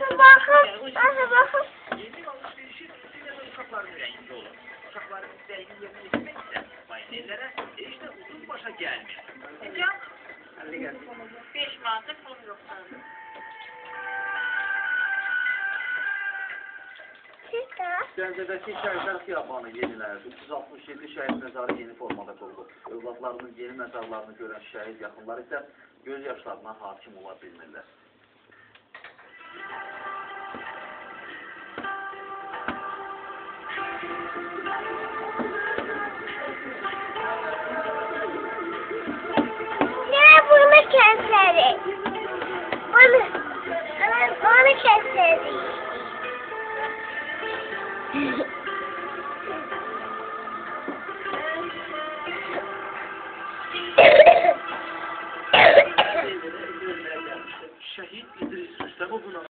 Bakın. Yeni alışverişin sinema uşakların renginde olur. Uşakların isteğini yerine getirmek ise valideylere işte uzun başa gelmiyor. Yok. 5 manata pul yok. Gəncədəki Şəhidlər Xiyabanı yenilərdi. 367 şəhid məzarı yeni formada quruldu. Övladlarının yeni məzarlarını görən şəhid yaxınları isə göz yaşlarına hakim ola bilmirlər. Ne bunu keseri? Onu keseri. Şehit İdris Rüstemov'un